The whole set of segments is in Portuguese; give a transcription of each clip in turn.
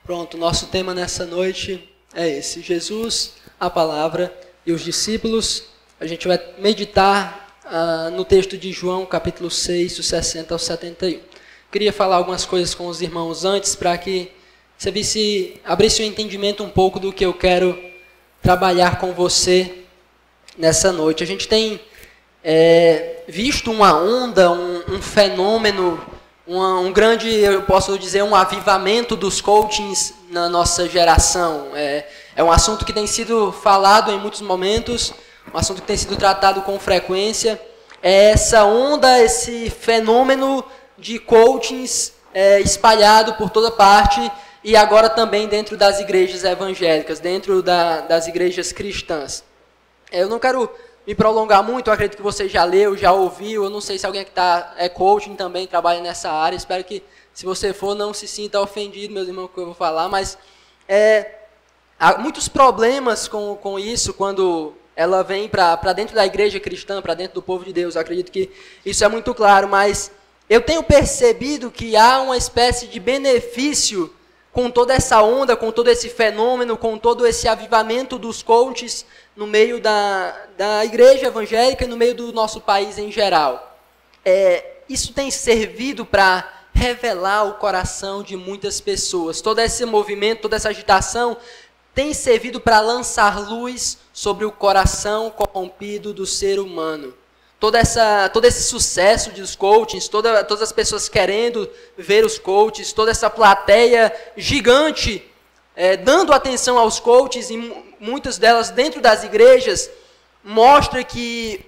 Pronto, nosso tema nessa noite é esse: Jesus, a palavra e os discípulos. A gente vai meditar no texto de João, capítulo 6, do 60 ao 71. Queria falar algumas coisas com os irmãos antes, para que você abrisse o entendimento um pouco do que eu quero trabalhar com você nessa noite. A gente tem visto uma onda, um fenômeno, um grande, eu posso dizer, um avivamento dos coachings na nossa geração. É um assunto que tem sido falado em muitos momentos, um assunto que tem sido tratado com frequência. É essa onda, esse fenômeno de coachings espalhado por toda parte e agora também dentro das igrejas evangélicas, dentro das igrejas cristãs. Eu não quero me prolongar muito, eu acredito que você já leu, já ouviu, eu não sei se alguém que é coaching também, trabalha nessa área, espero que, se você for, não se sinta ofendido, meus irmãos, com o que eu vou falar, mas há muitos problemas com isso, quando ela vem para dentro da igreja cristã, para dentro do povo de Deus. Eu acredito que isso é muito claro, mas eu tenho percebido que há uma espécie de benefício com toda essa onda, com todo esse fenômeno, com todo esse avivamento dos coaches no meio da igreja evangélica e no meio do nosso país em geral. Isso tem servido para revelar o coração de muitas pessoas. Todo esse movimento, toda essa agitação tem servido para lançar luz sobre o coração corrompido do ser humano. Todo esse sucesso dos coachings, todas as pessoas querendo ver os coaches, toda essa plateia gigante dando atenção aos coaches, e muitas delas dentro das igrejas, mostram que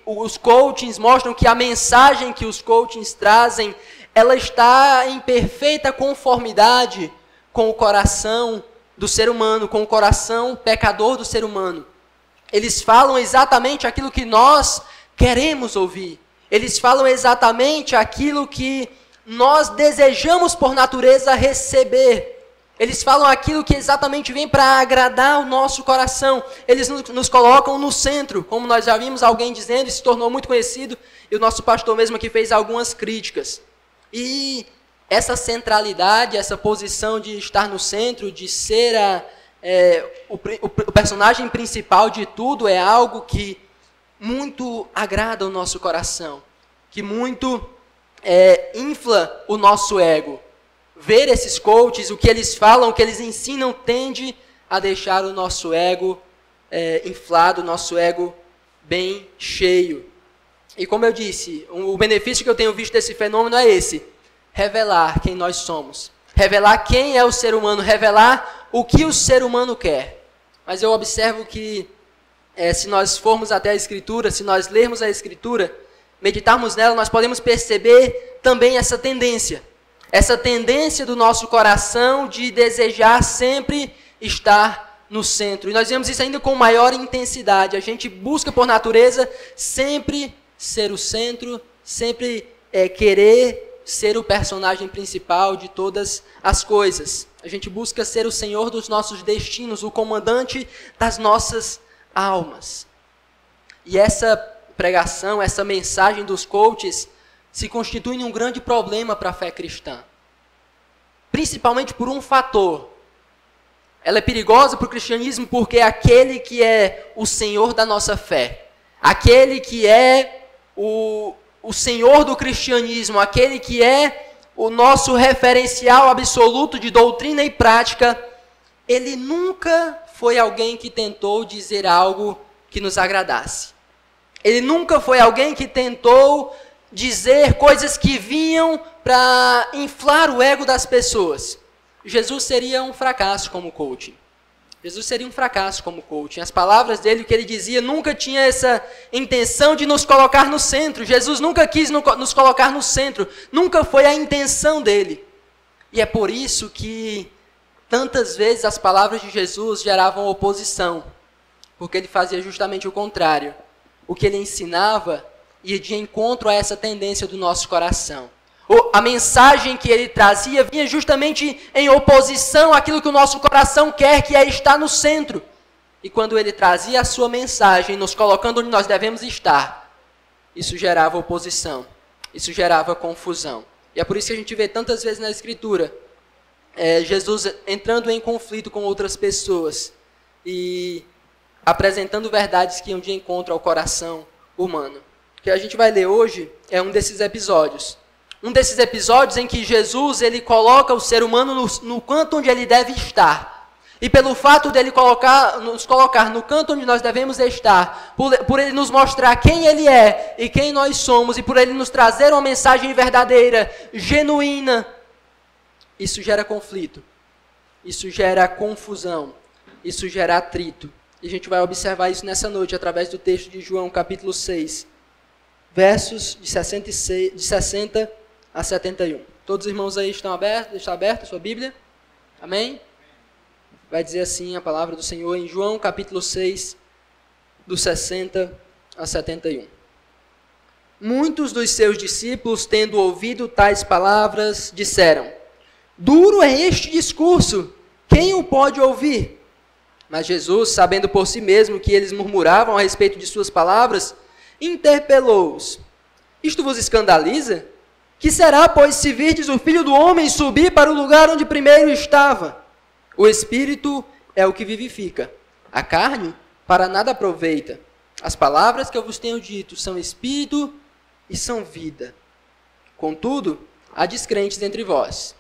a mensagem que os coachings trazem, ela está em perfeita conformidade com o coração do ser humano, com o coração pecador do ser humano. Eles falam exatamente aquilo que nós queremos ouvir. Eles falam exatamente aquilo que nós desejamos por natureza receber. Eles falam aquilo que exatamente vem para agradar o nosso coração. Eles nos colocam no centro, como nós já vimos alguém dizendo, e se tornou muito conhecido, e o nosso pastor mesmo aqui fez algumas críticas. E essa centralidade, essa posição de estar no centro, de ser o personagem principal de tudo, é algo que muito agrada o nosso coração, que muito infla o nosso ego. Ver esses coaches, o que eles falam, o que eles ensinam, tende a deixar o nosso ego inflado, o nosso ego bem cheio. E como eu disse, o benefício que eu tenho visto desse fenômeno é esse: revelar quem nós somos, revelar quem é o ser humano, revelar o que o ser humano quer. Mas eu observo que se nós formos até a Escritura, se nós lermos a Escritura, meditarmos nela, nós podemos perceber também essa tendência do nosso coração de desejar sempre estar no centro. E nós vemos isso ainda com maior intensidade. A gente busca por natureza sempre ser o centro, sempre querer ser o personagem principal de todas as coisas. A gente busca ser o Senhor dos nossos destinos, o comandante das nossas almas. E essa pregação, essa mensagem dos coaches se constitui em um grande problema para a fé cristã. Principalmente por um fator. Ela é perigosa para o cristianismo porque aquele que é o Senhor da nossa fé, aquele que é o Senhor do cristianismo, aquele que é o nosso referencial absoluto de doutrina e prática, ele nunca foi alguém que tentou dizer algo que nos agradasse. Ele nunca foi alguém que tentou dizer coisas que vinham para inflar o ego das pessoas. Jesus seria um fracasso como coaching. Jesus seria um fracasso como coaching. As palavras dele, o que ele dizia, nunca tinha essa intenção de nos colocar no centro. Jesus nunca quis nos colocar no centro. Nunca foi a intenção dele. E é por isso que tantas vezes as palavras de Jesus geravam oposição. Porque ele fazia justamente o contrário. O que ele ensinava ia de encontro a essa tendência do nosso coração. A mensagem que ele trazia vinha justamente em oposição àquilo que o nosso coração quer, que é estar no centro. E quando ele trazia a sua mensagem, nos colocando onde nós devemos estar, isso gerava oposição, isso gerava confusão. E é por isso que a gente vê tantas vezes na Escritura Jesus entrando em conflito com outras pessoas e apresentando verdades que iam de encontro ao coração humano. O que a gente vai ler hoje é um desses episódios. Um desses episódios em que Jesus ele coloca o ser humano no canto onde ele deve estar. E pelo fato dele nos colocar no canto onde nós devemos estar, por ele nos mostrar quem ele é e quem nós somos, e por ele nos trazer uma mensagem verdadeira, genuína, isso gera conflito, isso gera confusão, isso gera atrito. E a gente vai observar isso nessa noite através do texto de João, capítulo 6, versos de 60 a 71. Todos os irmãos aí estão abertos? Está aberta a sua Bíblia? Amém? Vai dizer assim a palavra do Senhor em João, capítulo 6, do 60 a 71. Muitos dos seus discípulos, tendo ouvido tais palavras, disseram: duro é este discurso, quem o pode ouvir? Mas Jesus, sabendo por si mesmo que eles murmuravam a respeito de suas palavras, interpelou-os: isto vos escandaliza? Que será, pois, se virdes o Filho do Homem subir para o lugar onde primeiro estava? O Espírito é o que vivifica, a carne para nada aproveita. As palavras que eu vos tenho dito são Espírito e são vida. Contudo, há descrentes entre vós,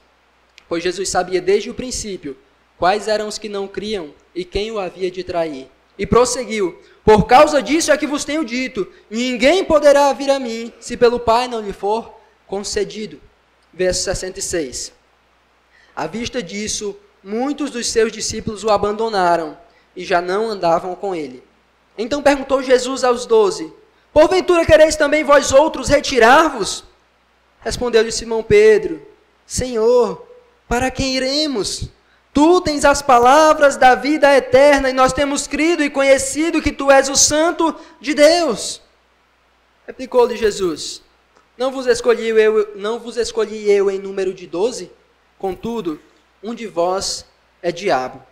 pois Jesus sabia desde o princípio quais eram os que não criam e quem o havia de trair. E prosseguiu: por causa disso é que vos tenho dito, ninguém poderá vir a mim, se pelo Pai não lhe for concedido. Verso 66. À vista disso, muitos dos seus discípulos o abandonaram e já não andavam com ele. Então perguntou Jesus aos 12: porventura quereis também vós outros retirar-vos? Respondeu-lhe Simão Pedro: Senhor, para quem iremos? Tu tens as palavras da vida eterna, e nós temos crido e conhecido que tu és o Santo de Deus. Replicou-lhe Jesus: não vos escolhi eu em número de 12? Contudo, um de vós é diabo.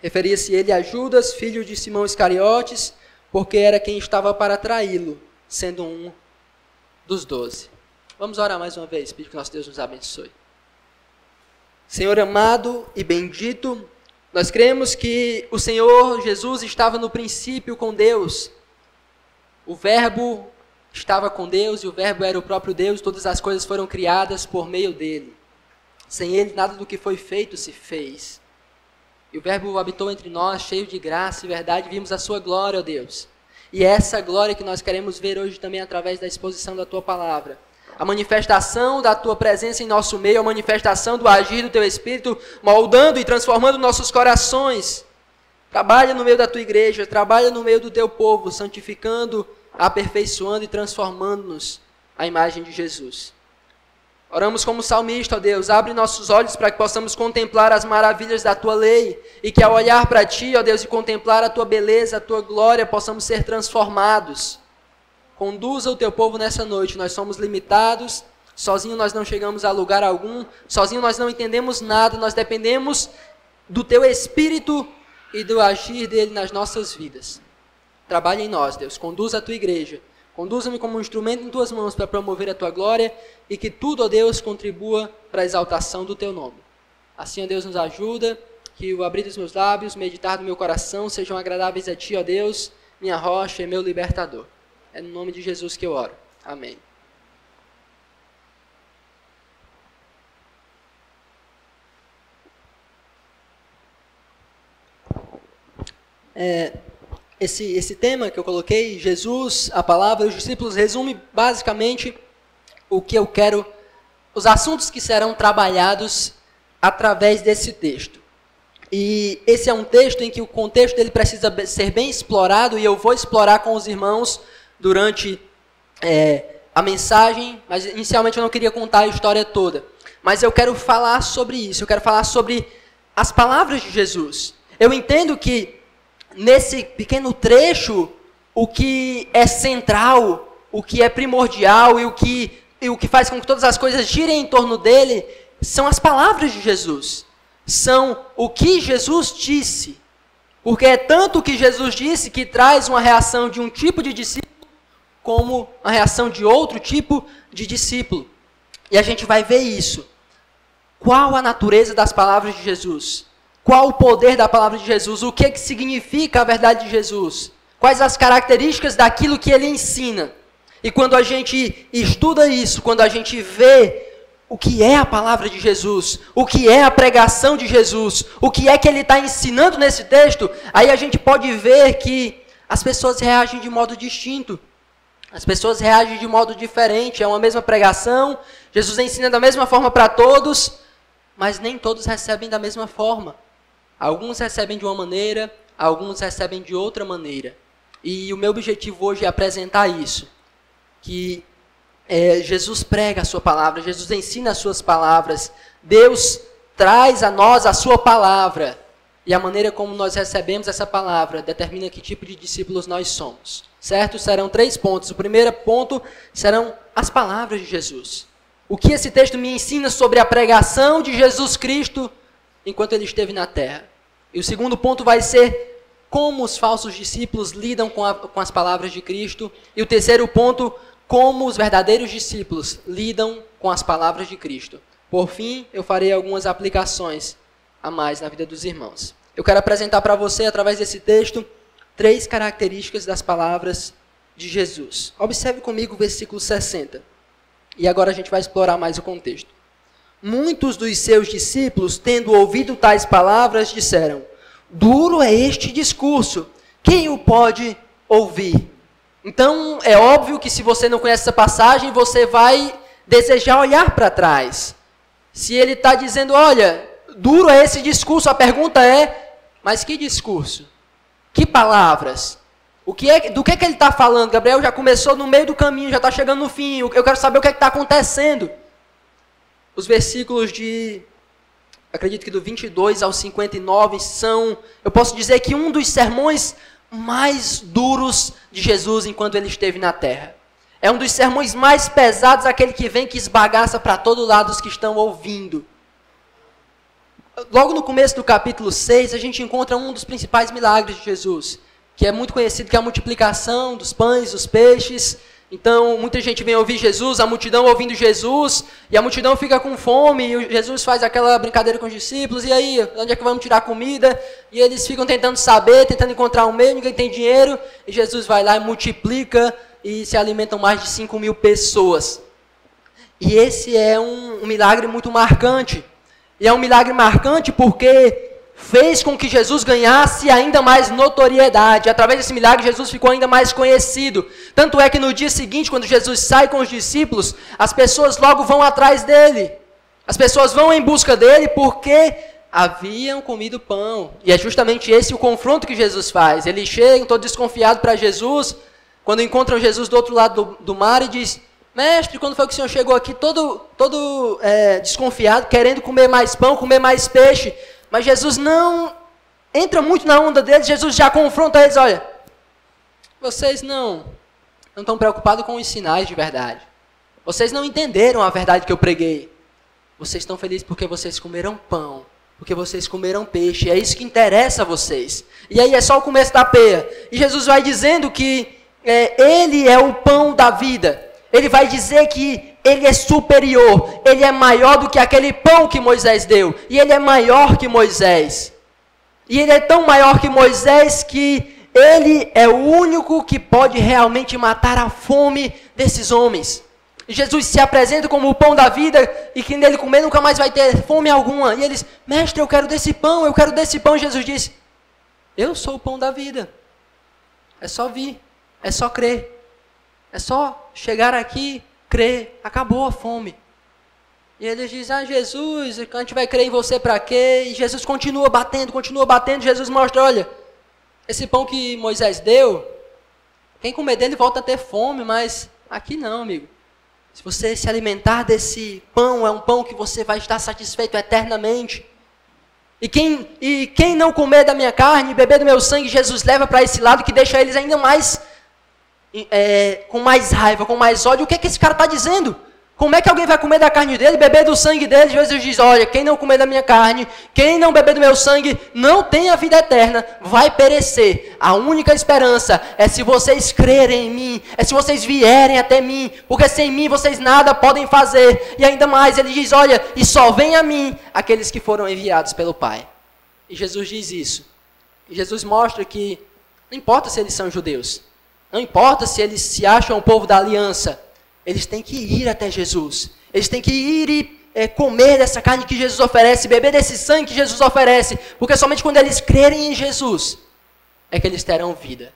Referia-se ele a Judas, filho de Simão Iscariotes, porque era quem estava para traí-lo, sendo um dos 12. Vamos orar mais uma vez, pedir que nosso Deus nos abençoe. Senhor amado e bendito, nós cremos que o Senhor Jesus estava no princípio com Deus. O Verbo estava com Deus e o Verbo era o próprio Deus, todas as coisas foram criadas por meio dele. Sem ele, nada do que foi feito se fez. E o Verbo habitou entre nós, cheio de graça e verdade, vimos a sua glória, ó Deus. E é essa glória que nós queremos ver hoje também através da exposição da tua palavra. A manifestação da tua presença em nosso meio, a manifestação do agir do teu Espírito, moldando e transformando nossos corações. Trabalha no meio da tua igreja, trabalha no meio do teu povo, santificando, aperfeiçoando e transformando-nos à imagem de Jesus. Oramos como salmista, ó Deus, abre nossos olhos para que possamos contemplar as maravilhas da tua lei e que ao olhar para ti, ó Deus, e contemplar a tua beleza, a tua glória, possamos ser transformados. Conduza o teu povo nessa noite, nós somos limitados, sozinho nós não chegamos a lugar algum, sozinho nós não entendemos nada, nós dependemos do teu Espírito e do agir dele nas nossas vidas. Trabalha em nós, Deus, conduza a tua igreja. Conduza-me como um instrumento em tuas mãos para promover a tua glória e que tudo, ó Deus, contribua para a exaltação do teu nome. Assim, ó Deus, nos ajuda, que o abrir dos meus lábios, meditar do meu coração sejam agradáveis a ti, ó Deus, minha rocha e meu libertador. É no nome de Jesus que eu oro. Amém. Esse tema que eu coloquei, Jesus, a palavra e os discípulos, resume basicamente o que eu quero, os assuntos que serão trabalhados através desse texto. E esse é um texto em que o contexto dele precisa ser bem explorado e eu vou explorar com os irmãos durante a mensagem, mas inicialmente eu não queria contar a história toda. Mas eu quero falar sobre isso, eu quero falar sobre as palavras de Jesus. Eu entendo que nesse pequeno trecho, o que é central, o que é primordial e o que faz com que todas as coisas girem em torno dele, são as palavras de Jesus. São o que Jesus disse. Porque é tanto o que Jesus disse que traz uma reação de um tipo de discípulo como a reação de outro tipo de discípulo. E a gente vai ver isso. qual a natureza das palavras de Jesus? Qual o poder da palavra de Jesus? O que significa a verdade de Jesus? Quais as características daquilo que ele ensina? E quando a gente estuda isso, quando a gente vê o que é a palavra de Jesus, o que é a pregação de Jesus, o que é que ele está ensinando nesse texto, aí a gente pode ver que as pessoas reagem de modo distinto. As pessoas reagem de modo diferente. É uma mesma pregação, Jesus ensina da mesma forma para todos, mas nem todos recebem da mesma forma. Alguns recebem de uma maneira, alguns recebem de outra maneira. E o meu objetivo hoje é apresentar isso, que Jesus prega a sua palavra, Jesus ensina as suas palavras, Deus traz a nós a sua palavra, e a maneira como nós recebemos essa palavra determina que tipo de discípulos nós somos, certo? Serão 3 pontos. O primeiro ponto serão as palavras de Jesus. O que esse texto me ensina sobre a pregação de Jesus Cristo enquanto ele esteve na terra. E o segundo ponto vai ser como os falsos discípulos lidam com as palavras de Cristo. E o terceiro ponto, como os verdadeiros discípulos lidam com as palavras de Cristo. Por fim, eu farei algumas aplicações a mais na vida dos irmãos. Eu quero apresentar para você, através desse texto, 3 características das palavras de Jesus. Observe comigo o versículo 60. E agora a gente vai explorar mais o contexto. Muitos dos seus discípulos, tendo ouvido tais palavras, disseram: duro é este discurso, quem o pode ouvir? Então, é óbvio que se você não conhece essa passagem, você vai desejar olhar para trás. Se ele está dizendo, olha, duro é esse discurso, a pergunta é, mas que discurso? Que palavras? Do que ele está falando? Gabriel já começou no meio do caminho, já está chegando no fim, eu quero saber o que está acontecendo. Os versículos acredito que do 22 ao 59 são, eu posso dizer que um dos sermões mais duros de Jesus enquanto ele esteve na terra. É um dos sermões mais pesados, aquele que vem que esbagaça para todo lado os que estão ouvindo. Logo no começo do capítulo 6, a gente encontra um dos principais milagres de Jesus, que é muito conhecido, que é a multiplicação dos pães, dos peixes. Então, muita gente vem ouvir Jesus, a multidão ouvindo Jesus, e a multidão fica com fome, e Jesus faz aquela brincadeira com os discípulos, e aí, onde é que vamos tirar comida? E eles ficam tentando saber, tentando encontrar um meio, ninguém tem dinheiro, e Jesus vai lá e multiplica, e se alimentam mais de 5.000 pessoas. E esse é um milagre muito marcante. E é um milagre marcante porque fez com que Jesus ganhasse ainda mais notoriedade. Através desse milagre, Jesus ficou ainda mais conhecido. Tanto é que no dia seguinte, quando Jesus sai com os discípulos, as pessoas logo vão atrás dele. As pessoas vão em busca dele porque haviam comido pão. E é justamente esse o confronto que Jesus faz. Eles chegam todo desconfiado para Jesus, quando encontram Jesus do outro lado do mar e diz: mestre, quando foi que o senhor chegou aqui todo desconfiado, querendo comer mais pão, comer mais peixe? Mas Jesus não entra muito na onda deles, Jesus já confronta eles, olha, vocês não estão preocupados com os sinais de verdade. Vocês não entenderam a verdade que eu preguei. Vocês estão felizes porque vocês comeram pão, porque vocês comeram peixe, é isso que interessa a vocês. E aí é só o começo da peia. E Jesus vai dizendo que ele é o pão da vida. Ele vai dizer que ele é superior, ele é maior do que aquele pão que Moisés deu. E ele é maior que Moisés. E ele é tão maior que Moisés que ele é o único que pode realmente matar a fome desses homens. E Jesus se apresenta como o pão da vida e que nele comer nunca mais vai ter fome alguma. E eles, mestre, eu quero desse pão, eu quero desse pão. E Jesus diz, eu sou o pão da vida. É só vir, é só crer. É só chegar aqui, crer, acabou a fome. E eles dizem, Jesus, a gente vai crer em você para quê? E Jesus continua batendo, Jesus mostra, olha, esse pão que Moisés deu, quem comer dele volta a ter fome, mas aqui não, amigo. Se você se alimentar desse pão, é um pão que você vai estar satisfeito eternamente. E quem não comer da minha carne e beber do meu sangue, Jesus leva para esse lado que deixa eles ainda mais... com mais raiva, com mais ódio. O que é que esse cara está dizendo? Como é que alguém vai comer da carne dele, beber do sangue dele? Jesus diz, olha, quem não comer da minha carne, quem não beber do meu sangue, não tem a vida eterna, vai perecer. A única esperança é se vocês crerem em mim, é se vocês vierem até mim, porque sem mim vocês nada podem fazer. E ainda mais, ele diz, olha, e só vem a mim aqueles que foram enviados pelo Pai. E Jesus diz isso. E Jesus mostra que não importa se eles são judeus, não importa se eles se acham o povo da aliança, eles têm que ir até Jesus. Eles têm que ir e comer dessa carne que Jesus oferece, beber desse sangue que Jesus oferece, porque somente quando eles crerem em Jesus é que eles terão vida.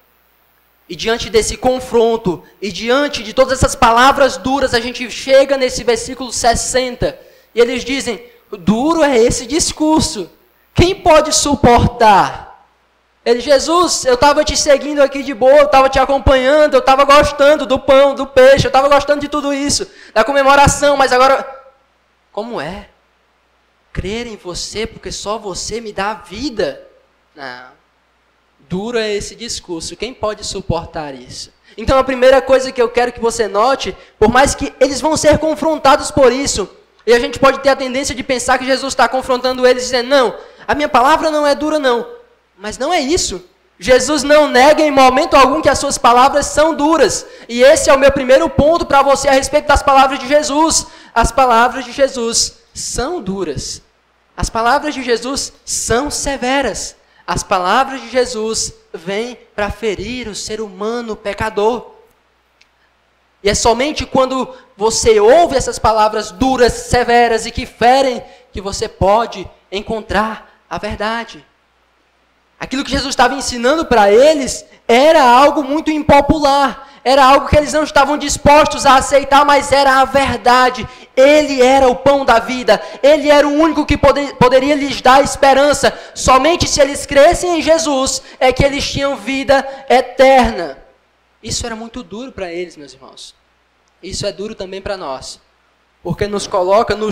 E diante desse confronto, e diante de todas essas palavras duras, a gente chega nesse versículo 60, e eles dizem, duro é esse discurso, quem pode suportar? Ele, Jesus, eu estava te seguindo aqui de boa, eu estava te acompanhando, eu estava gostando do pão, do peixe, eu estava gostando de tudo isso, da comemoração, mas agora, como é? Crer em você, porque só você me dá vida? Não. Duro é esse discurso, quem pode suportar isso? Então a primeira coisa que eu quero que você note, por mais que eles vão ser confrontados por isso, e a gente pode ter a tendência de pensar que Jesus está confrontando eles, dizendo, não, a minha palavra não é dura não. Mas não é isso. Jesus não nega em momento algum que as suas palavras são duras. E esse é o meu primeiro ponto para você a respeito das palavras de Jesus. As palavras de Jesus são duras. As palavras de Jesus são severas. As palavras de Jesus vêm para ferir o ser humano pecador. E é somente quando você ouve essas palavras duras, severas e que ferem, que você pode encontrar a verdade. Aquilo que Jesus estava ensinando para eles era algo muito impopular, era algo que eles não estavam dispostos a aceitar, mas era a verdade. Ele era o pão da vida, ele era o único que poderia lhes dar esperança. Somente se eles crescem em Jesus é que eles tinham vida eterna. Isso era muito duro para eles, meus irmãos. Isso é duro também para nós, porque nos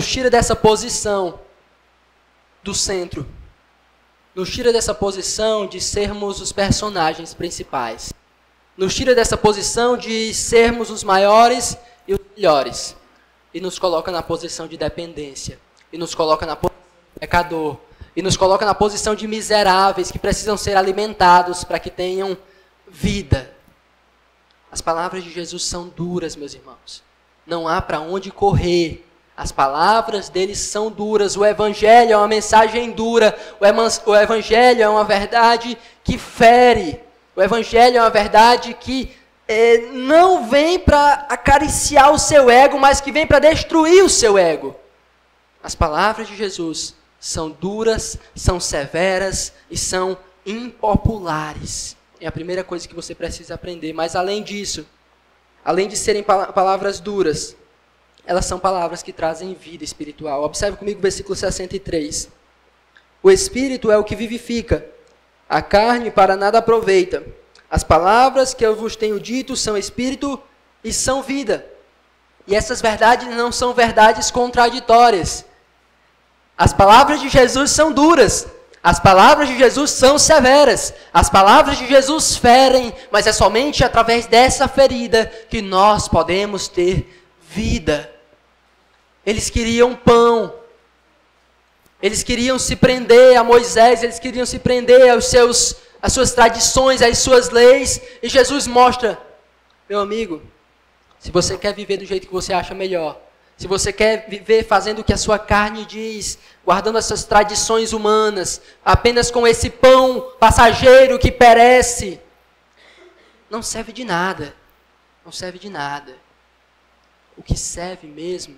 tira dessa posição do centro. Nos tira dessa posição de sermos os personagens principais. Nos tira dessa posição de sermos os maiores e os melhores. E nos coloca na posição de dependência. E nos coloca na posição de pecador. E nos coloca na posição de miseráveis que precisam ser alimentados para que tenham vida. As palavras de Jesus são duras, meus irmãos. Não há para onde correr. As palavras deles são duras, o Evangelho é uma mensagem dura, o Evangelho é uma verdade que fere, o Evangelho é uma verdade que não vem para acariciar o seu ego, mas que vem para destruir o seu ego. As palavras de Jesus são duras, são severas e são impopulares. É a primeira coisa que você precisa aprender, mas além disso, além de serem palavras duras, elas são palavras que trazem vida espiritual. Observe comigo o versículo 63. O Espírito é o que vivifica, a carne para nada aproveita. As palavras que eu vos tenho dito são Espírito e são vida. E essas verdades não são verdades contraditórias. As palavras de Jesus são duras. As palavras de Jesus são severas. As palavras de Jesus ferem, mas é somente através dessa ferida que nós podemos ter vida. Eles queriam pão. Eles queriam se prender a Moisés, eles queriam se prender às suas tradições, às suas leis. E Jesus mostra, meu amigo, se você quer viver do jeito que você acha melhor, se você quer viver fazendo o que a sua carne diz, guardando as suas tradições humanas, apenas com esse pão passageiro que perece, não serve de nada. Não serve de nada. O que serve mesmo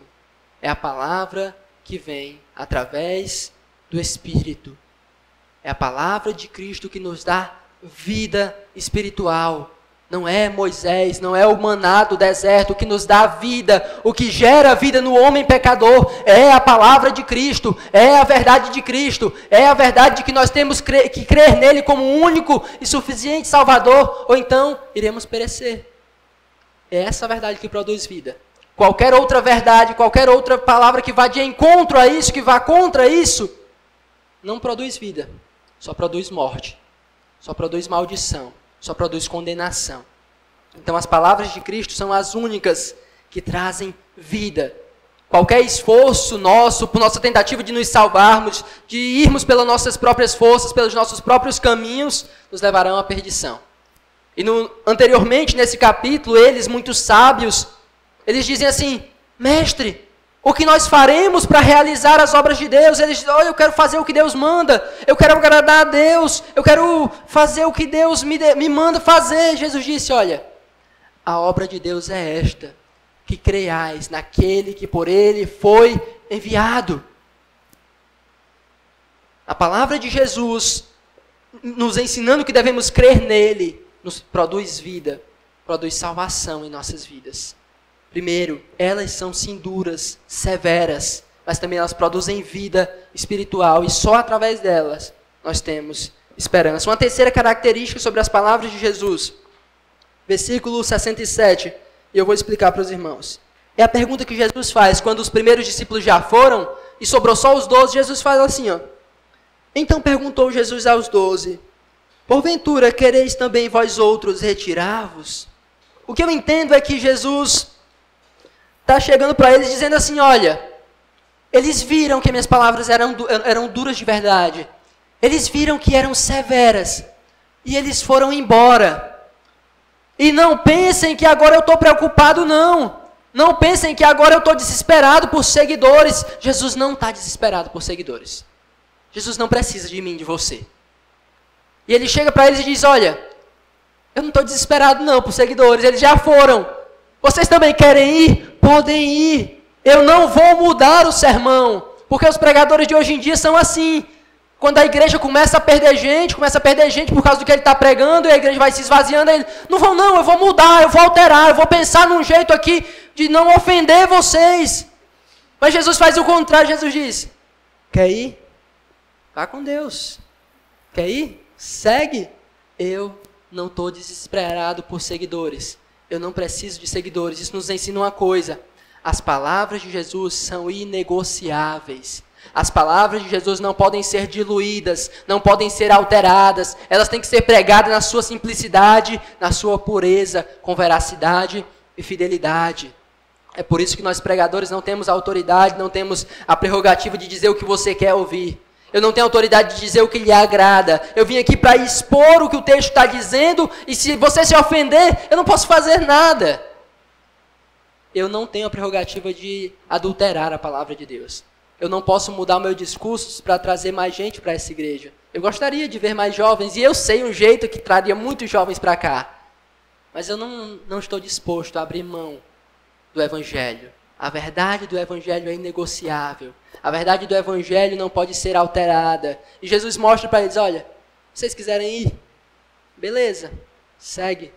é a palavra que vem através do Espírito. É a palavra de Cristo que nos dá vida espiritual. Não é Moisés, não é o maná do deserto que nos dá vida. O que gera vida no homem pecador é a palavra de Cristo, é a verdade de Cristo, é a verdade de que nós temos que crer nele como único e suficiente Salvador, ou então iremos perecer. É essa verdade que produz vida. Qualquer outra verdade, qualquer outra palavra que vá de encontro a isso, que vá contra isso, não produz vida, só produz morte, só produz maldição, só produz condenação. Então as palavras de Cristo são as únicas que trazem vida. Qualquer esforço nosso, por nossa tentativa de nos salvarmos, de irmos pelas nossas próprias forças, pelos nossos próprios caminhos, nos levarão à perdição. E anteriormente, nesse capítulo, eles, muito sábios, eles dizem assim: mestre, o que nós faremos para realizar as obras de Deus? Eles dizem: eu quero fazer o que Deus manda, eu quero agradar a Deus, eu quero fazer o que Deus me manda fazer. Jesus disse: olha, a obra de Deus é esta, que creiais naquele que por ele foi enviado. A palavra de Jesus, nos ensinando que devemos crer nele, nos produz vida, produz salvação em nossas vidas. Primeiro, elas são sim duras, severas, mas também elas produzem vida espiritual e só através delas nós temos esperança. Uma terceira característica sobre as palavras de Jesus, versículo 67, e eu vou explicar para os irmãos. É a pergunta que Jesus faz quando os primeiros discípulos já foram e sobrou só os 12. Jesus faz assim, ó. Então perguntou Jesus aos 12, porventura quereis também vós outros retirar-vos? O que eu entendo é que Jesus está chegando para eles dizendo assim: olha, eles viram que minhas palavras eram duras de verdade, eles viram que eram severas, e eles foram embora. E não pensem que agora eu estou preocupado, não. Não pensem que agora eu estou desesperado por seguidores. Jesus não está desesperado por seguidores. Jesus não precisa de mim, de você. E ele chega para eles e diz: olha, eu não estou desesperado não por seguidores, eles já foram. Vocês também querem ir? Podem ir. Eu não vou mudar o sermão, porque os pregadores de hoje em dia são assim. Quando a igreja começa a perder gente por causa do que ele está pregando, e a igreja vai se esvaziando, ele, não vão não, eu vou mudar, eu vou alterar, eu vou pensar num jeito aqui de não ofender vocês. Mas Jesus faz o contrário. Jesus diz: quer ir? Vá com Deus. Quer ir? Segue. Eu não estou desesperado por seguidores. Eu não preciso de seguidores. Isso nos ensina uma coisa: as palavras de Jesus são inegociáveis. As palavras de Jesus não podem ser diluídas, não podem ser alteradas. Elas têm que ser pregadas na sua simplicidade, na sua pureza, com veracidade e fidelidade. É por isso que nós pregadores não temos autoridade, não temos a prerrogativa de dizer o que você quer ouvir. Eu não tenho autoridade de dizer o que lhe agrada. Eu vim aqui para expor o que o texto está dizendo, e se você se ofender, eu não posso fazer nada. Eu não tenho a prerrogativa de adulterar a palavra de Deus. Eu não posso mudar o meu discurso para trazer mais gente para essa igreja. Eu gostaria de ver mais jovens, e eu sei um jeito que traria muitos jovens para cá. Mas eu não estou disposto a abrir mão do Evangelho. A verdade do Evangelho é inegociável. A verdade do Evangelho não pode ser alterada. E Jesus mostra para eles: olha, vocês quiserem ir? Beleza, segue.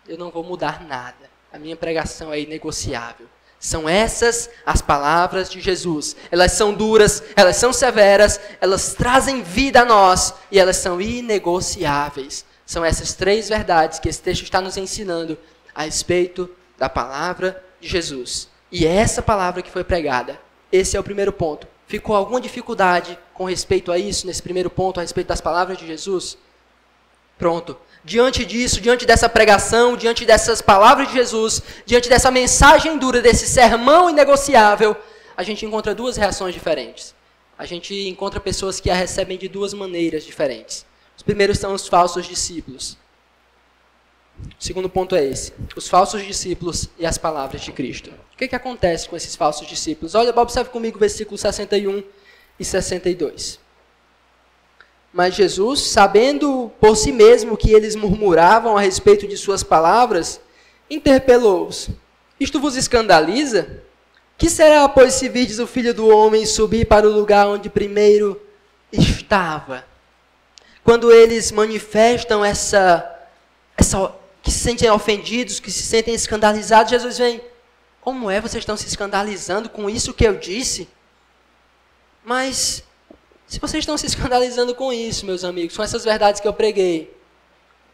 Eu não vou mudar nada. A minha pregação é inegociável. São essas as palavras de Jesus. Elas são duras, elas são severas, elas trazem vida a nós e elas são inegociáveis. São essas três verdades que esse texto está nos ensinando a respeito da palavra de Jesus. E é essa palavra que foi pregada. Esse é o primeiro ponto. Ficou alguma dificuldade com respeito a isso, nesse primeiro ponto, a respeito das palavras de Jesus? Pronto. Diante disso, diante dessa pregação, diante dessas palavras de Jesus, diante dessa mensagem dura, desse sermão inegociável, a gente encontra duas reações diferentes. A gente encontra pessoas que a recebem de duas maneiras diferentes. Os primeiros são os falsos discípulos. O segundo ponto é esse: os falsos discípulos e as palavras de Cristo. O que acontece com esses falsos discípulos? Olha, observe comigo versículos 61 e 62. Mas Jesus, sabendo por si mesmo que eles murmuravam a respeito de suas palavras, interpelou-os: isto vos escandaliza? Que será, pois, se virdes o Filho do Homem subir para o lugar onde primeiro estava? Quando eles manifestam que se sentem ofendidos, que se sentem escandalizados, Jesus vem: como é, vocês estão se escandalizando com isso que eu disse? Mas se vocês estão se escandalizando com isso, meus amigos, com essas verdades que eu preguei,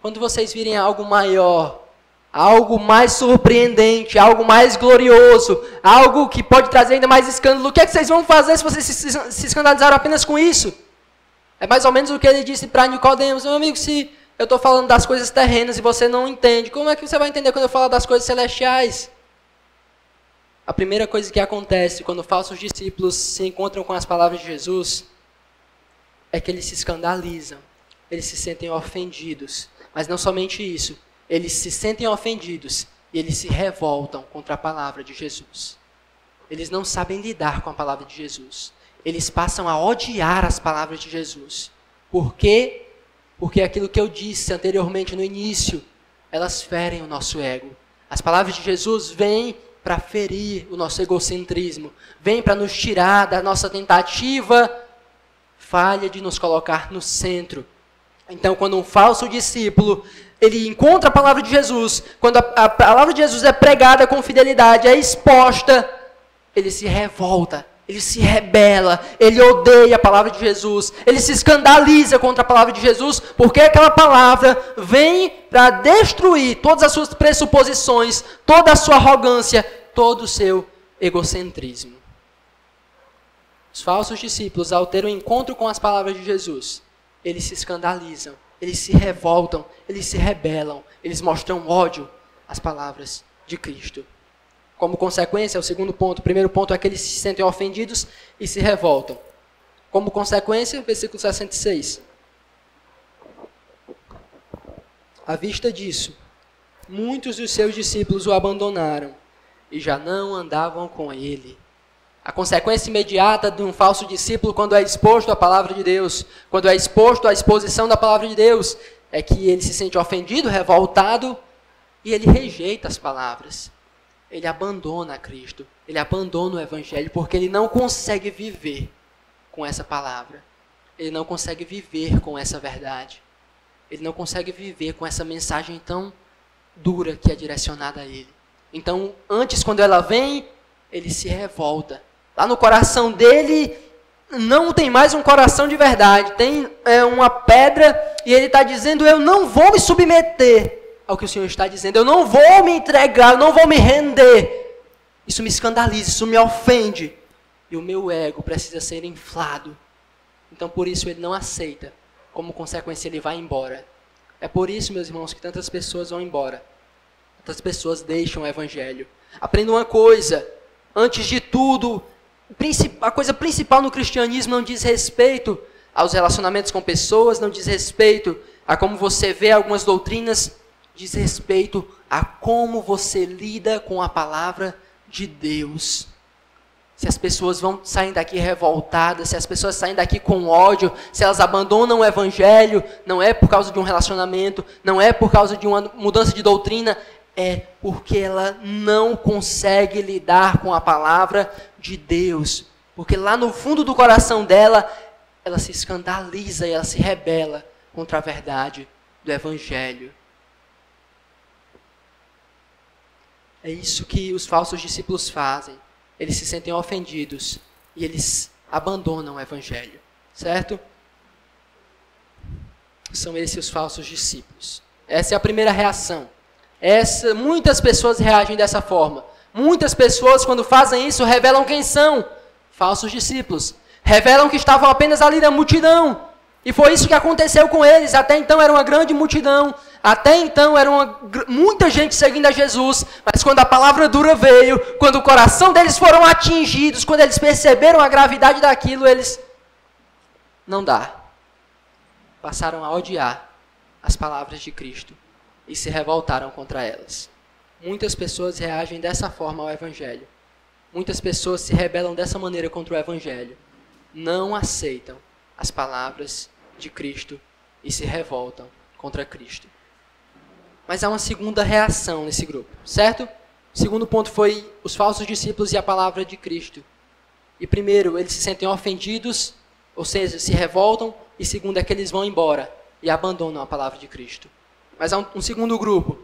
quando vocês virem algo maior, algo mais surpreendente, algo mais glorioso, algo que pode trazer ainda mais escândalo, o que é que vocês vão fazer se vocês se escandalizaram apenas com isso? É mais ou menos o que ele disse para Nicodemos: meu amigo, se eu estou falando das coisas terrenas e você não entende, como é que você vai entender quando eu falar das coisas celestiais? A primeira coisa que acontece quando falsos discípulos se encontram com as palavras de Jesus é que eles se escandalizam, eles se sentem ofendidos. Mas não somente isso, eles se sentem ofendidos e eles se revoltam contra a palavra de Jesus. Eles não sabem lidar com a palavra de Jesus. Eles passam a odiar as palavras de Jesus. Por quê? Porque aquilo que eu disse anteriormente no início, elas ferem o nosso ego. As palavras de Jesus vêm para ferir o nosso egocentrismo, vêm para nos tirar da nossa tentativa falha de nos colocar no centro. Então, quando um falso discípulo, ele encontra a palavra de Jesus, quando a palavra de Jesus é pregada com fidelidade, é exposta, ele se revolta, ele se rebela, ele odeia a palavra de Jesus, ele se escandaliza contra a palavra de Jesus, porque aquela palavra vem para destruir todas as suas pressuposições, toda a sua arrogância, todo o seu egocentrismo. Os falsos discípulos, ao ter um encontro com as palavras de Jesus, eles se escandalizam, eles se revoltam, eles se rebelam, eles mostram ódio às palavras de Cristo. Como consequência, é o segundo ponto. O primeiro ponto é que eles se sentem ofendidos e se revoltam. Como consequência, versículo 66. À vista disso, muitos dos seus discípulos o abandonaram e já não andavam com ele. A consequência imediata de um falso discípulo, quando é exposto à palavra de Deus, quando é exposto à exposição da palavra de Deus, é que ele se sente ofendido, revoltado, e ele rejeita as palavras. Ele abandona Cristo, ele abandona o Evangelho, porque ele não consegue viver com essa palavra. Ele não consegue viver com essa verdade. Ele não consegue viver com essa mensagem tão dura que é direcionada a ele. Então, antes, quando ela vem, ele se revolta. Lá no coração dele, não tem mais um coração de verdade. Tem uma pedra e ele está dizendo, eu não vou me submeter ao que o Senhor está dizendo. Eu não vou me entregar, eu não vou me render. Isso me escandaliza, isso me ofende. E o meu ego precisa ser inflado. Então, por isso, ele não aceita. Como consequência, ele vai embora. É por isso, meus irmãos, que tantas pessoas vão embora. Tantas pessoas deixam o Evangelho. Aprenda uma coisa. Antes de tudo, a coisa principal no cristianismo não diz respeito aos relacionamentos com pessoas, não diz respeito a como você vê algumas doutrinas, diz respeito a como você lida com a palavra de Deus. Se as pessoas vão sair daqui revoltadas, se as pessoas saem daqui com ódio, se elas abandonam o Evangelho, não é por causa de um relacionamento, não é por causa de uma mudança de doutrina, é porque ela não consegue lidar com a palavra de Deus. Porque lá no fundo do coração dela, ela se escandaliza e ela se rebela contra a verdade do Evangelho. É isso que os falsos discípulos fazem. Eles se sentem ofendidos e eles abandonam o Evangelho. Certo? São esses os falsos discípulos. Essa é a primeira reação. Muitas pessoas reagem dessa forma. Muitas pessoas, quando fazem isso, revelam quem são. Falsos discípulos. Revelam que estavam apenas ali na multidão. E foi isso que aconteceu com eles. Até então era uma grande multidão. Até então era muita gente seguindo a Jesus. Mas quando a palavra dura veio, quando o coração deles foram atingidos, quando eles perceberam a gravidade daquilo, eles... Não dá. Passaram a odiar as palavras de Cristo. E se revoltaram contra elas. Muitas pessoas reagem dessa forma ao Evangelho. Muitas pessoas se rebelam dessa maneira contra o Evangelho. Não aceitam as palavras de Cristo e se revoltam contra Cristo. Mas há uma segunda reação nesse grupo, certo? O segundo ponto foi os falsos discípulos e a palavra de Cristo. E primeiro, eles se sentem ofendidos, ou seja, se revoltam. E segundo, é que eles vão embora e abandonam a palavra de Cristo. Mas há um segundo grupo.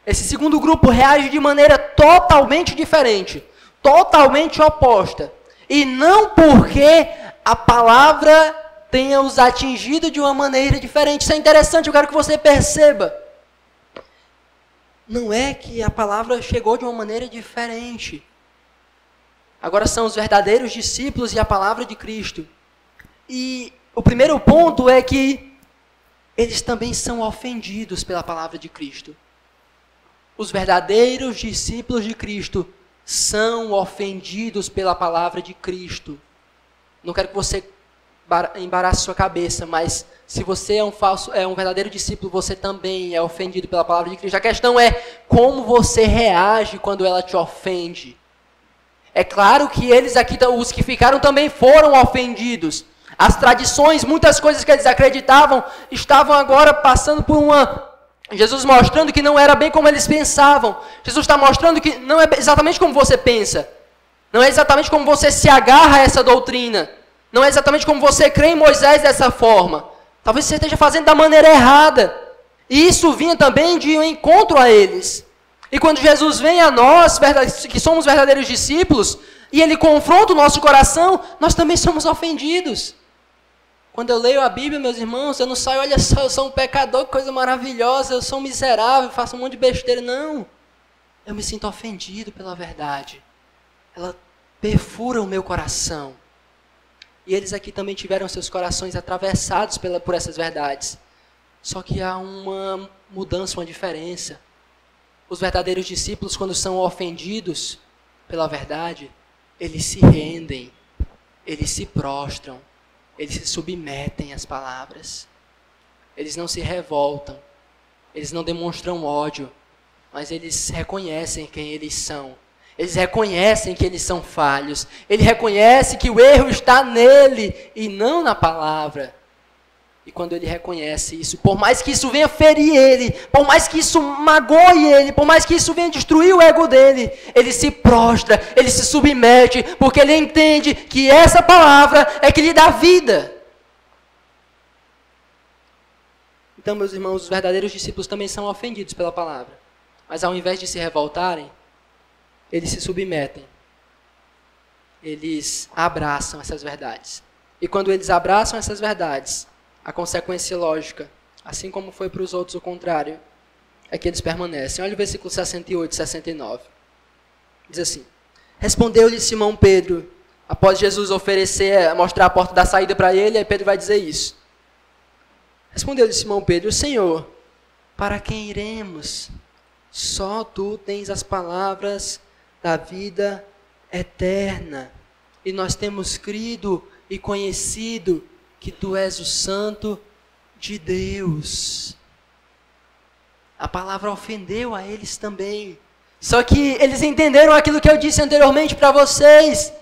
Esse segundo grupo reage de maneira totalmente diferente, totalmente oposta. E não porque a palavra tenha os atingido de uma maneira diferente. Isso é interessante, eu quero que você perceba. Não é que a palavra chegou de uma maneira diferente. Agora são os verdadeiros discípulos e a palavra de Cristo. E o primeiro ponto é que eles também são ofendidos pela palavra de Cristo. Os verdadeiros discípulos de Cristo são ofendidos pela palavra de Cristo. Não quero que você embarace sua cabeça, mas se você é um verdadeiro discípulo, você também é ofendido pela palavra de Cristo. A questão é como você reage quando ela te ofende. É claro que eles aqui, os que ficaram, também foram ofendidos. As tradições, muitas coisas que eles acreditavam, estavam agora passando por Jesus mostrando que não era bem como eles pensavam. Jesus está mostrando que não é exatamente como você pensa. Não é exatamente como você se agarra a essa doutrina. Não é exatamente como você crê em Moisés dessa forma. Talvez você esteja fazendo da maneira errada. E isso vinha também de um encontro a eles. E quando Jesus vem a nós, que somos verdadeiros discípulos, e Ele confronta o nosso coração, nós também somos ofendidos. Quando eu leio a Bíblia, meus irmãos, eu não saio, olha só, eu sou um pecador, que coisa maravilhosa, eu sou um miserável, faço um monte de besteira. Não. Eu me sinto ofendido pela verdade. Ela perfura o meu coração. E eles aqui também tiveram seus corações atravessados por essas verdades. Só que há uma mudança, uma diferença. Os verdadeiros discípulos, quando são ofendidos pela verdade, eles se rendem, eles se prostram, eles se submetem às palavras. Eles não se revoltam, eles não demonstram ódio, mas eles reconhecem quem eles são. Eles reconhecem que eles são falhos. Ele reconhece que o erro está nele e não na palavra. E quando ele reconhece isso, por mais que isso venha ferir ele, por mais que isso magoe ele, por mais que isso venha destruir o ego dele, ele se prostra, ele se submete, porque ele entende que essa palavra é que lhe dá vida. Então, meus irmãos, os verdadeiros discípulos também são ofendidos pela palavra. Mas ao invés de se revoltarem, eles se submetem. Eles abraçam essas verdades. E quando eles abraçam essas verdades, a consequência lógica, assim como foi para os outros o contrário, é que eles permanecem. Olha o versículo 68 e 69. Diz assim: Respondeu-lhe Simão Pedro, após Jesus mostrar a porta da saída para ele, aí Pedro vai dizer isso. Respondeu-lhe Simão Pedro: Senhor, para quem iremos? Só tu tens as palavras da vida eterna. E nós temos crido e conhecido que tu és o Santo de Deus. A palavra ofendeu a eles também. Só que eles entenderam aquilo que eu disse anteriormente para vocês.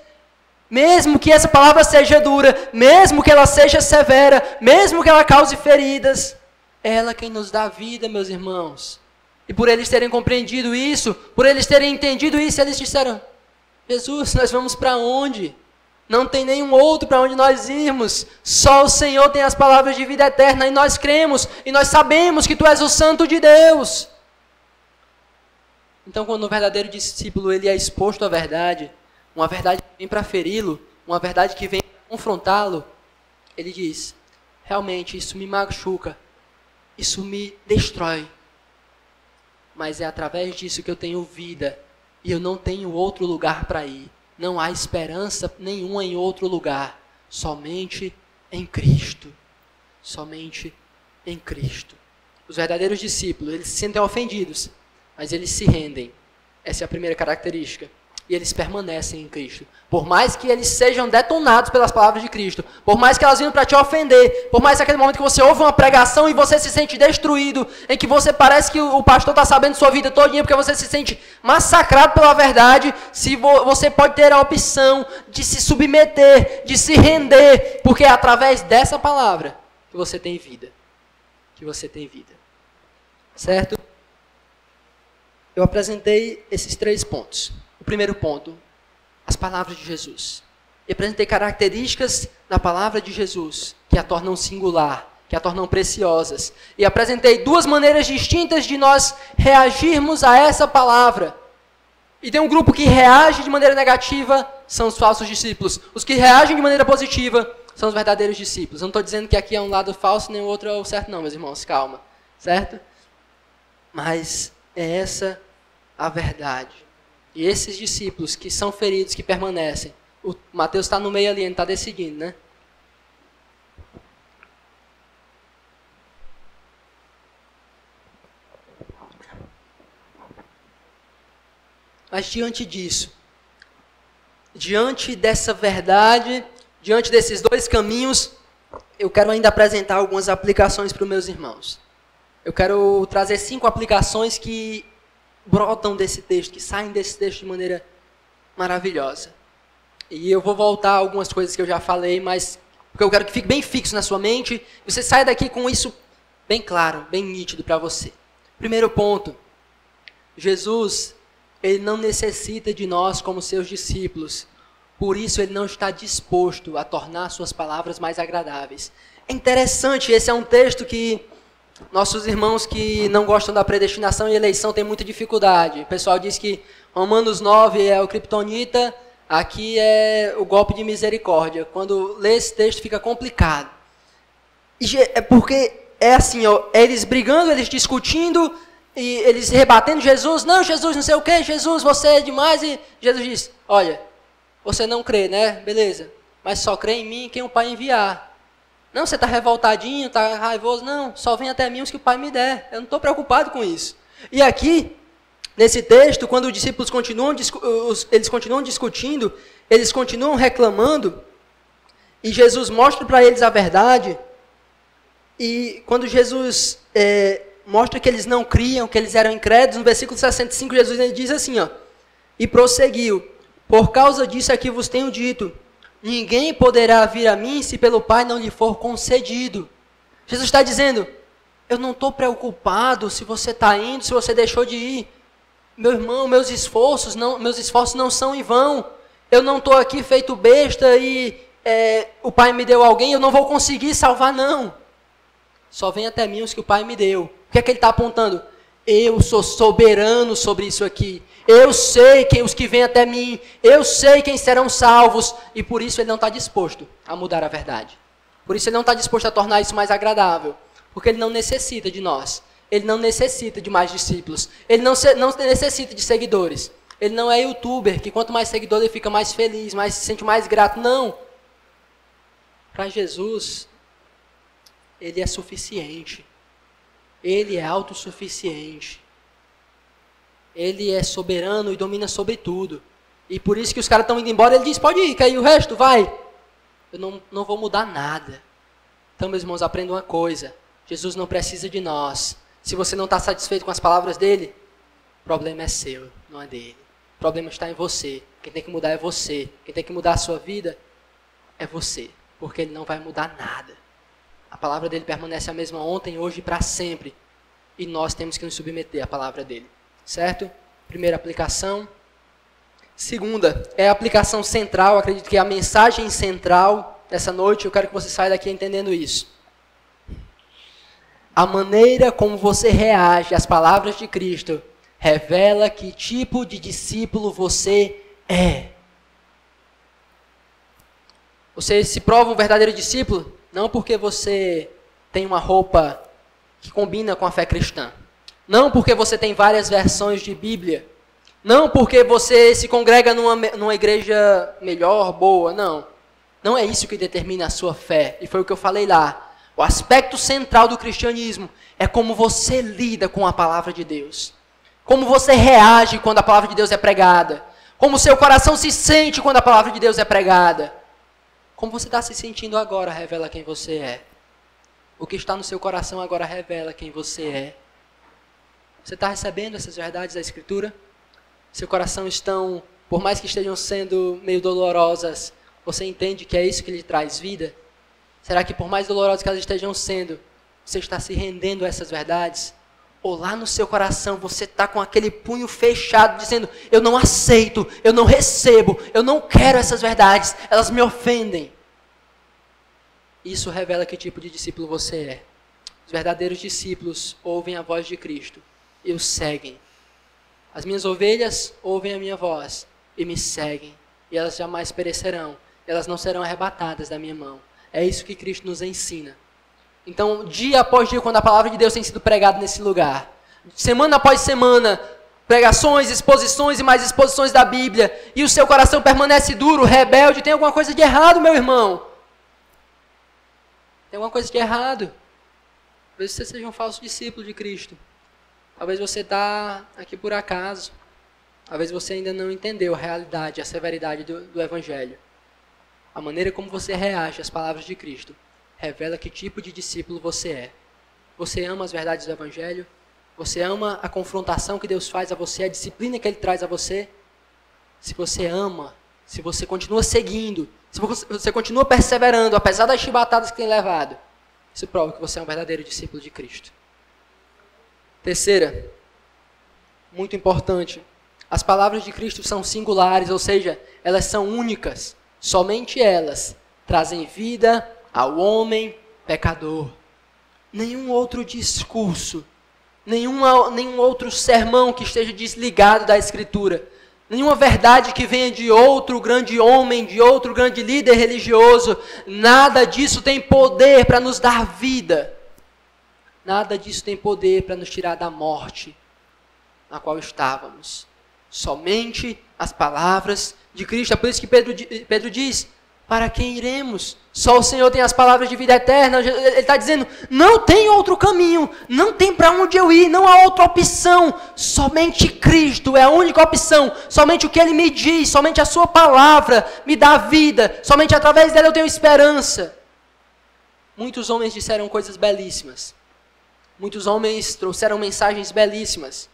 Mesmo que essa palavra seja dura, mesmo que ela seja severa, mesmo que ela cause feridas, é ela quem nos dá vida, meus irmãos. E por eles terem compreendido isso, por eles terem entendido isso, eles disseram: Jesus, nós vamos para onde? Não tem nenhum outro para onde nós irmos. Só o Senhor tem as palavras de vida eterna. E nós cremos, e nós sabemos que tu és o Santo de Deus. Então, quando o verdadeiro discípulo ele é exposto à verdade, uma verdade que vem para feri-lo, uma verdade que vem para confrontá-lo, ele diz: realmente isso me machuca, isso me destrói. Mas é através disso que eu tenho vida, e eu não tenho outro lugar para ir. Não há esperança nenhuma em outro lugar, somente em Cristo. Somente em Cristo. Os verdadeiros discípulos, eles se sentem ofendidos, mas eles se rendem. Essa é a primeira característica. E eles permanecem em Cristo. Por mais que eles sejam detonados pelas palavras de Cristo, por mais que elas venham para te ofender, por mais que aquele momento que você ouve uma pregação e você se sente destruído, em que você parece que o pastor está sabendo sua vida todinha, porque você se sente massacrado pela verdade, se você pode ter a opção de se submeter, de se render, porque é através dessa palavra que você tem vida. Que você tem vida. Certo? Eu apresentei esses 3 pontos. O primeiro ponto, as palavras de Jesus. Eu apresentei características da palavra de Jesus que a tornam singular, que a tornam preciosas. E apresentei 2 maneiras distintas de nós reagirmos a essa palavra. E tem um grupo que reage de maneira negativa, são os falsos discípulos. Os que reagem de maneira positiva são os verdadeiros discípulos. Eu não estou dizendo que aqui é um lado falso, nem o outro é o certo não, meus irmãos, calma. Certo? Mas é essa a verdade. E esses discípulos que são feridos, que permanecem. O Mateus está no meio ali, ele está decidindo, né? Mas diante disso, diante dessa verdade, diante desses dois caminhos, eu quero ainda apresentar algumas aplicações para os meus irmãos. Eu quero trazer 5 aplicações que brotam desse texto, que saem desse texto de maneira maravilhosa. E eu vou voltar a algumas coisas que eu já falei, mas porque eu quero que fique bem fixo na sua mente, e você saia daqui com isso bem claro, bem nítido para você. Primeiro ponto, Jesus, ele não necessita de nós como seus discípulos, por isso ele não está disposto a tornar suas palavras mais agradáveis. É interessante, esse é um texto que nossos irmãos que não gostam da predestinação e eleição têm muita dificuldade. O pessoal diz que Romanos 9 é o criptonita, aqui é o golpe de misericórdia. Quando lê esse texto fica complicado. É porque é assim, ó, eles brigando, eles discutindo, e eles rebatendo Jesus. Não, Jesus não sei o que, Jesus você é demais. E Jesus diz, olha, você não crê, né? Beleza, mas só crê em mim quem o Pai enviar. Não, você está revoltadinho, está raivoso. Não, só vem até mim os que o Pai me der. Eu não estou preocupado com isso. E aqui, nesse texto, quando os discípulos continuam discutindo, eles continuam reclamando, e Jesus mostra para eles a verdade, e quando Jesus mostra que eles não criam, que eles eram incrédulos, no versículo 65, Jesus ele diz assim, ó, e prosseguiu, por causa disso é que vos tenho dito, ninguém poderá vir a mim se pelo Pai não lhe for concedido. Jesus está dizendo, eu não estou preocupado se você está indo, se você deixou de ir. Meu irmão, meus esforços não são em vão. Eu não estou aqui feito besta e o Pai me deu alguém, eu não vou conseguir salvar, não. Só vem até mim os que o Pai me deu. O que é que ele está apontando? Eu sou soberano sobre isso aqui. Eu sei quem os que vêm até mim. Eu sei quem serão salvos. E por isso ele não está disposto a mudar a verdade. Por isso ele não está disposto a tornar isso mais agradável. Porque ele não necessita de nós. Ele não necessita de mais discípulos. Ele não necessita de seguidores. Ele não é youtuber, que quanto mais seguidor ele fica mais feliz, se sente mais grato. Não. Para Jesus, ele é suficiente. Ele é autossuficiente. Ele é soberano e domina sobre tudo. E por isso que os caras estão indo embora, ele diz, pode ir, que aí o resto vai. Eu não vou mudar nada. Então, meus irmãos, aprendam uma coisa. Jesus não precisa de nós. Se você não está satisfeito com as palavras dele, o problema é seu, não é dele. O problema está em você. Quem tem que mudar é você. Quem tem que mudar a sua vida é você. Porque ele não vai mudar nada. A palavra dele permanece a mesma ontem, hoje e para sempre. E nós temos que nos submeter à palavra dele. Certo? Primeira aplicação. Segunda, é a aplicação central. Acredito que é a mensagem central dessa noite. Eu quero que você saia daqui entendendo isso. A maneira como você reage às palavras de Cristo revela que tipo de discípulo você é. Você se prova um verdadeiro discípulo não porque você tem uma roupa que combina com a fé cristã. Não porque você tem várias versões de Bíblia. Não porque você se congrega numa igreja melhor, boa, não. Não é isso que determina a sua fé. E foi o que eu falei lá. O aspecto central do cristianismo é como você lida com a palavra de Deus. Como você reage quando a palavra de Deus é pregada. Como o seu coração se sente quando a palavra de Deus é pregada. Como você está se sentindo agora revela quem você é. O que está no seu coração agora revela quem você é. Você está recebendo essas verdades da Escritura? Seu coração estão, por mais que estejam sendo meio dolorosas, você entende que é isso que lhe traz vida? Será que por mais dolorosas que elas estejam sendo, você está se rendendo a essas verdades? Ou lá no seu coração você está com aquele punho fechado, dizendo, eu não aceito, eu não recebo, eu não quero essas verdades, elas me ofendem. Isso revela que tipo de discípulo você é. Os verdadeiros discípulos ouvem a voz de Cristo e o seguem. As minhas ovelhas ouvem a minha voz e me seguem. E elas jamais perecerão, elas não serão arrebatadas da minha mão. É isso que Cristo nos ensina. Então, dia após dia, quando a palavra de Deus tem sido pregada nesse lugar, semana após semana, pregações, exposições e mais exposições da Bíblia, e o seu coração permanece duro, rebelde, tem alguma coisa de errado, meu irmão. Tem alguma coisa de errado. Talvez você seja um falso discípulo de Cristo. Talvez você está aqui por acaso. Talvez você ainda não entendeu a realidade, a severidade do Evangelho. A maneira como você reage às palavras de Cristo revela que tipo de discípulo você é. Você ama as verdades do Evangelho? Você ama a confrontação que Deus faz a você, a disciplina que Ele traz a você? Se você ama, se você continua seguindo, se você continua perseverando, apesar das chibatadas que tem levado, isso prova que você é um verdadeiro discípulo de Cristo. Terceira, muito importante, as palavras de Cristo são singulares, ou seja, elas são únicas. Somente elas trazem vida ao homem pecador. Nenhum outro discurso, nenhum outro sermão que esteja desligado da Escritura, nenhuma verdade que venha de outro grande homem, de outro grande líder religioso, nada disso tem poder para nos dar vida. Nada disso tem poder para nos tirar da morte na qual estávamos. Somente as palavras de Cristo. É por isso que Pedro diz, para quem iremos? Só o Senhor tem as palavras de vida eterna. Ele está dizendo, não tem outro caminho, não tem para onde eu ir, não há outra opção. Somente Cristo é a única opção. Somente o que Ele me diz, somente a sua palavra me dá vida. Somente através dela eu tenho esperança. Muitos homens disseram coisas belíssimas. Muitos homens trouxeram mensagens belíssimas.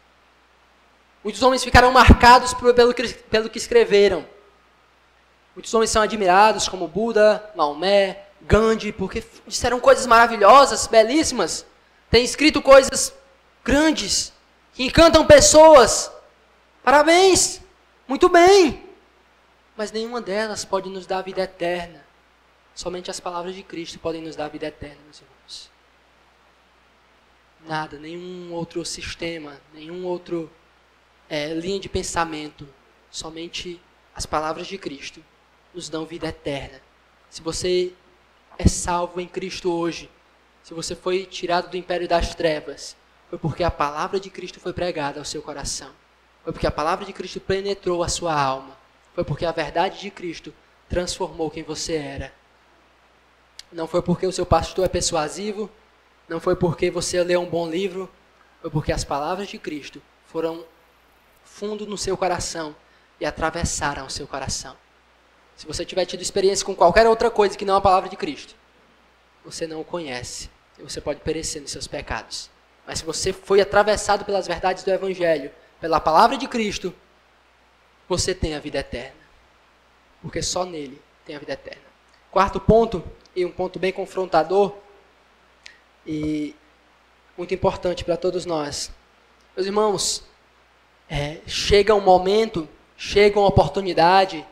Muitos homens ficaram marcados pelo que escreveram. Muitos homens são admirados como Buda, Maomé, Gandhi, porque disseram coisas maravilhosas, belíssimas. Têm escrito coisas grandes, que encantam pessoas. Parabéns, muito bem. Mas nenhuma delas pode nos dar vida eterna. Somente as palavras de Cristo podem nos dar vida eterna, meus irmãos. Nada, nenhum outro sistema, nenhum outro linha de pensamento. Somente as palavras de Cristo nos dão vida eterna. Se você é salvo em Cristo hoje, se você foi tirado do império das trevas, foi porque a palavra de Cristo foi pregada ao seu coração. Foi porque a palavra de Cristo penetrou a sua alma. Foi porque a verdade de Cristo transformou quem você era. Não foi porque o seu pastor é persuasivo, não foi porque você leu um bom livro, foi porque as palavras de Cristo foram fundo no seu coração e atravessaram o seu coração. Se você tiver tido experiência com qualquer outra coisa que não a palavra de Cristo, você não o conhece e você pode perecer nos seus pecados. Mas se você foi atravessado pelas verdades do Evangelho, pela palavra de Cristo, você tem a vida eterna. Porque só nele tem a vida eterna. Quarto ponto, e um ponto bem confrontador, e muito importante para todos nós. Meus irmãos, chega um momento, chega uma oportunidade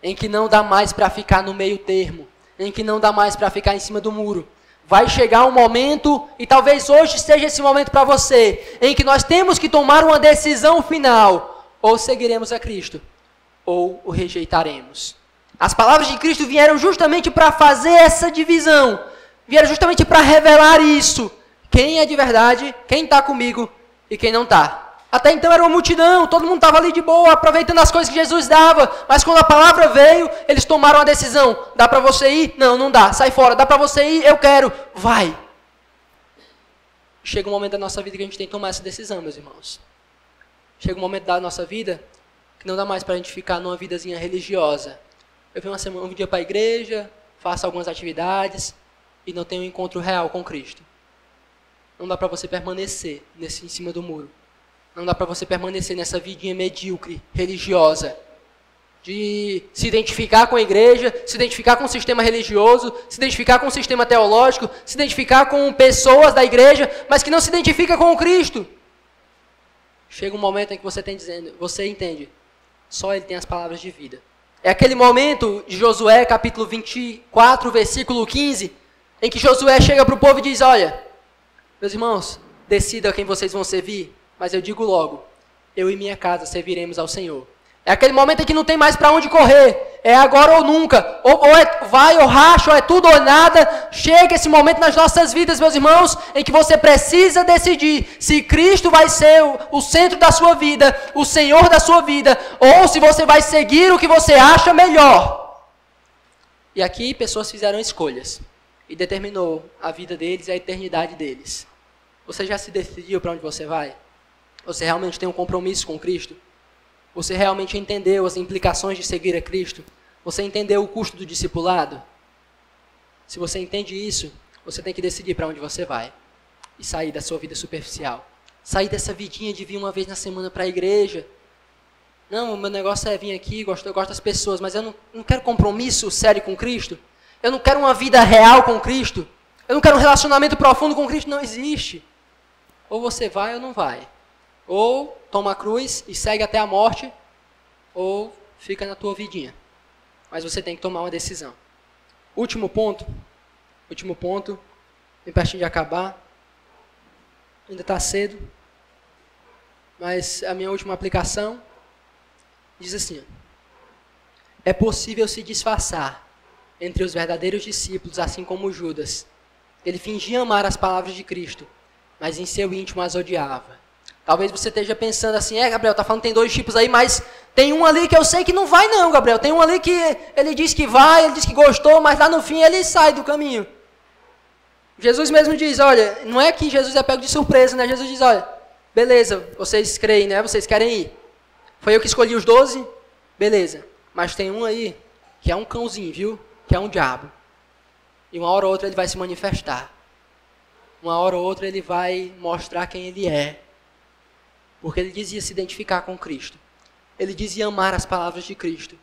em que não dá mais para ficar no meio termo, em que não dá mais para ficar em cima do muro. Vai chegar um momento, e talvez hoje seja esse momento para você, em que nós temos que tomar uma decisão final. Ou seguiremos a Cristo, ou o rejeitaremos. As palavras de Cristo vieram justamente para fazer essa divisão. Vieram justamente para revelar isso. Quem é de verdade, quem está comigo e quem não está. Até então era uma multidão, todo mundo estava ali de boa, aproveitando as coisas que Jesus dava. Mas quando a palavra veio, eles tomaram a decisão. Dá para você ir? Não, não dá. Sai fora. Dá para você ir? Eu quero. Vai. Chega um momento da nossa vida que a gente tem que tomar essa decisão, meus irmãos. Chega um momento da nossa vida que não dá mais para a gente ficar numa vidazinha religiosa. Eu venho um dia para a igreja, faço algumas atividades e não tenho um encontro real com Cristo. Não dá para você permanecer em cima do muro. Não dá para você permanecer nessa vidinha medíocre, religiosa, de se identificar com a igreja, se identificar com o sistema religioso, se identificar com o sistema teológico, se identificar com pessoas da igreja, mas que não se identifica com o Cristo. Chega um momento em que você entende, só Ele tem as palavras de vida. É aquele momento de Josué, capítulo 24, versículo 15, em que Josué chega para o povo e diz, olha, meus irmãos, decida quem vocês vão servir, mas eu digo logo, eu e minha casa serviremos ao Senhor. É aquele momento em que não tem mais para onde correr. É agora ou nunca. Ou vai ou racha, ou é tudo ou nada. Chega esse momento nas nossas vidas, meus irmãos, em que você precisa decidir se Cristo vai ser o centro da sua vida, o Senhor da sua vida, ou se você vai seguir o que você acha melhor. E aqui pessoas fizeram escolhas. E determinou a vida deles e a eternidade deles. Você já se decidiu para onde você vai? Você realmente tem um compromisso com Cristo? Você realmente entendeu as implicações de seguir a Cristo? Você entendeu o custo do discipulado? Se você entende isso, você tem que decidir para onde você vai. E sair da sua vida superficial. Sair dessa vidinha de vir uma vez na semana para a igreja. Não, o meu negócio é vir aqui, eu gosto das pessoas, mas eu não quero compromisso sério com Cristo. Eu não quero uma vida real com Cristo. Eu não quero um relacionamento profundo com Cristo. Não existe. Ou você vai ou não vai. Ou toma a cruz e segue até a morte, ou fica na tua vidinha. Mas você tem que tomar uma decisão. Último ponto, bem pertinho de acabar. Ainda está cedo, mas a minha última aplicação diz assim: é possível se disfarçar entre os verdadeiros discípulos, assim como Judas. Ele fingia amar as palavras de Cristo, mas em seu íntimo as odiava. Talvez você esteja pensando assim: Gabriel, tá falando que tem 2 tipos aí, mas tem um ali que eu sei que não vai não, Gabriel. Tem um ali que ele diz que vai, ele diz que gostou, mas lá no fim ele sai do caminho. Jesus mesmo diz, olha, não é que Jesus é pego de surpresa, né? Jesus diz, olha, beleza, vocês creem, né? Vocês querem ir. Foi eu que escolhi os 12? Beleza. Mas tem um aí que é um cãozinho, viu? Que é um diabo. E uma hora ou outra ele vai se manifestar. Uma hora ou outra ele vai mostrar quem ele é. Porque ele dizia se identificar com Cristo. Ele dizia amar as palavras de Cristo.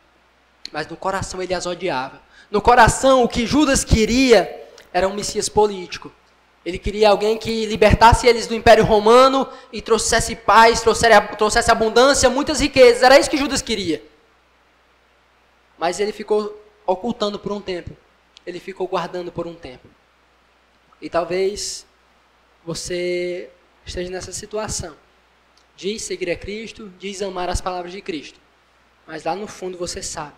Mas no coração ele as odiava. No coração o que Judas queria era um Messias político. Ele queria alguém que libertasse eles do Império Romano e trouxesse paz, trouxesse abundância, muitas riquezas. Era isso que Judas queria. Mas ele ficou ocultando por um tempo. Ele ficou guardando por um tempo. E talvez você esteja nessa situação. Diz seguir a Cristo, diz amar as palavras de Cristo. Mas lá no fundo você sabe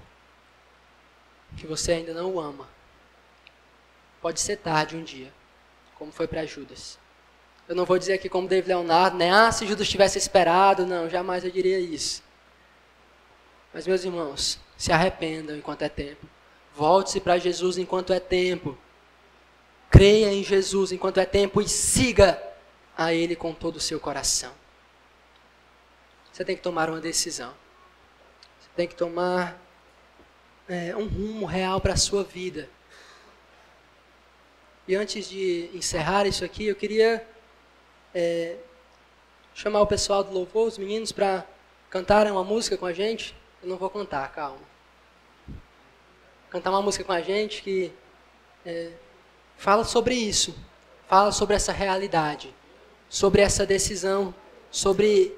que você ainda não o ama. Pode ser tarde um dia, como foi para Judas. Eu não vou dizer aqui como David Leonardo, né? Se Judas tivesse esperado, não, jamais eu diria isso. Mas meus irmãos, se arrependam enquanto é tempo. Volte-se para Jesus enquanto é tempo. Creia em Jesus enquanto é tempo e siga a Ele com todo o seu coração. Você tem que tomar uma decisão. Você tem que tomar um rumo real para a sua vida. E antes de encerrar isso aqui, eu queria chamar o pessoal do louvor, os meninos, para cantarem uma música com a gente. Eu não vou cantar, calma. Cantar uma música com a gente que fala sobre isso. Fala sobre essa realidade. Sobre essa decisão. Sobre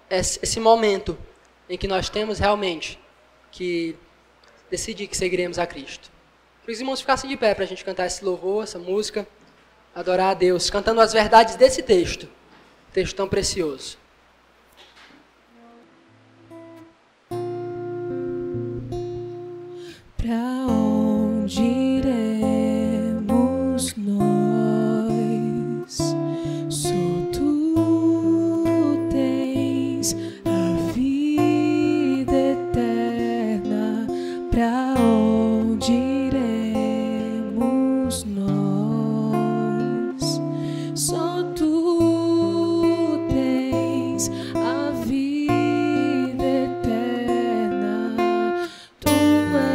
esse momento em que nós temos realmente que decidir que seguiremos a Cristo. Que os irmãos ficassem de pé para a gente cantar esse louvor, essa música, adorar a Deus, cantando as verdades desse texto tão precioso. Pra onde iremos nós? Só tu tens a vida eterna. Pra onde iremos nós? Só tu tens a vida eterna. Tu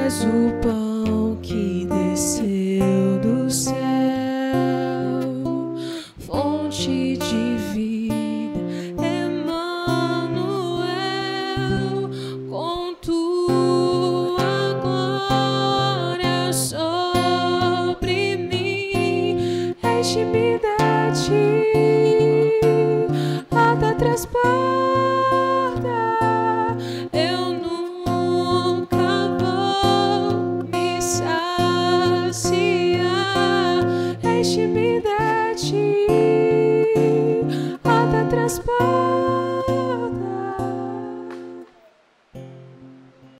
és o pão que desceu do céu, fonte de vida, Emmanuel, com tua glória sobre mim, enche-me de ti, até transporta. Eu nunca vou me saciar, enche-me de ti, até transporta.